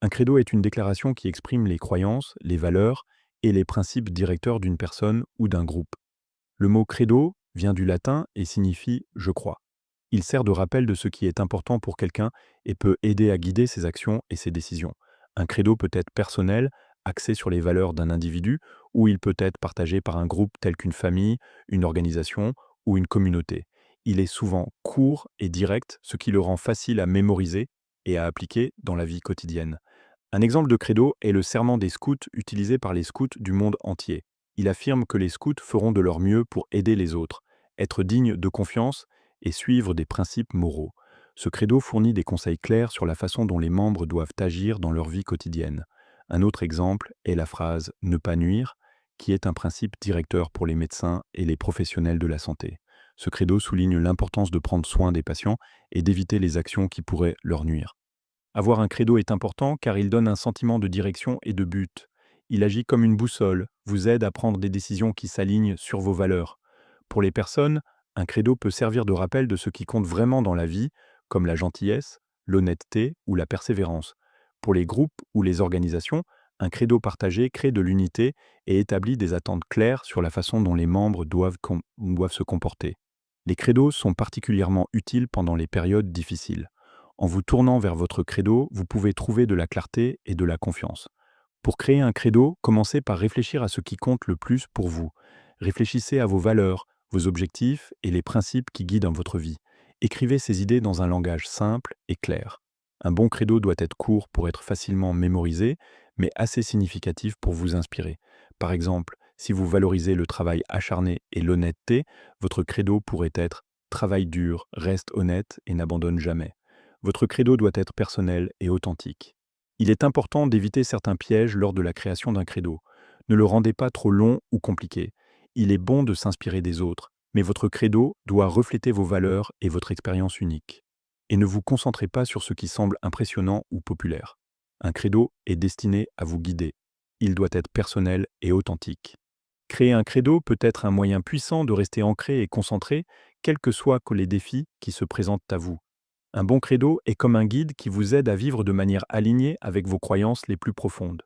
Un credo est une déclaration qui exprime les croyances, les valeurs et les principes directeurs d'une personne ou d'un groupe. Le mot credo vient du latin et signifie «je crois». Il sert de rappel de ce qui est important pour quelqu'un et peut aider à guider ses actions et ses décisions. Un credo peut être personnel, axé sur les valeurs d'un individu, ou il peut être partagé par un groupe tel qu'une famille, une organisation ou une communauté. Il est souvent court et direct, ce qui le rend facile à mémoriser et à appliquer dans la vie quotidienne. Un exemple de credo est le serment des scouts utilisé par les scouts du monde entier. Il affirme que les scouts feront de leur mieux pour aider les autres, être dignes de confiance et suivre des principes moraux. Ce credo fournit des conseils clairs sur la façon dont les membres doivent agir dans leur vie quotidienne. Un autre exemple est la phrase «ne pas nuire», qui est un principe directeur pour les médecins et les professionnels de la santé. Ce credo souligne l'importance de prendre soin des patients et d'éviter les actions qui pourraient leur nuire. Avoir un credo est important car il donne un sentiment de direction et de but. Il agit comme une boussole, vous aide à prendre des décisions qui s'alignent sur vos valeurs. Pour les personnes, un credo peut servir de rappel de ce qui compte vraiment dans la vie, comme la gentillesse, l'honnêteté ou la persévérance. Pour les groupes ou les organisations, un credo partagé crée de l'unité et établit des attentes claires sur la façon dont les membres doivent se comporter. Les credos sont particulièrement utiles pendant les périodes difficiles. En vous tournant vers votre credo, vous pouvez trouver de la clarté et de la confiance. Pour créer un credo, commencez par réfléchir à ce qui compte le plus pour vous. Réfléchissez à vos valeurs, vos objectifs et les principes qui guident dans votre vie. Écrivez ces idées dans un langage simple et clair. Un bon credo doit être court pour être facilement mémorisé, mais assez significatif pour vous inspirer. Par exemple, si vous valorisez le travail acharné et l'honnêteté, votre credo pourrait être «Travaille dur, reste honnête et n'abandonne jamais». Votre credo doit être personnel et authentique. Il est important d'éviter certains pièges lors de la création d'un credo. Ne le rendez pas trop long ou compliqué. Il est bon de s'inspirer des autres, mais votre credo doit refléter vos valeurs et votre expérience unique. Et ne vous concentrez pas sur ce qui semble impressionnant ou populaire. Un credo est destiné à vous guider. Il doit être personnel et authentique. Créer un credo peut être un moyen puissant de rester ancré et concentré, quels que soient les défis qui se présentent à vous. Un bon credo est comme un guide qui vous aide à vivre de manière alignée avec vos croyances les plus profondes.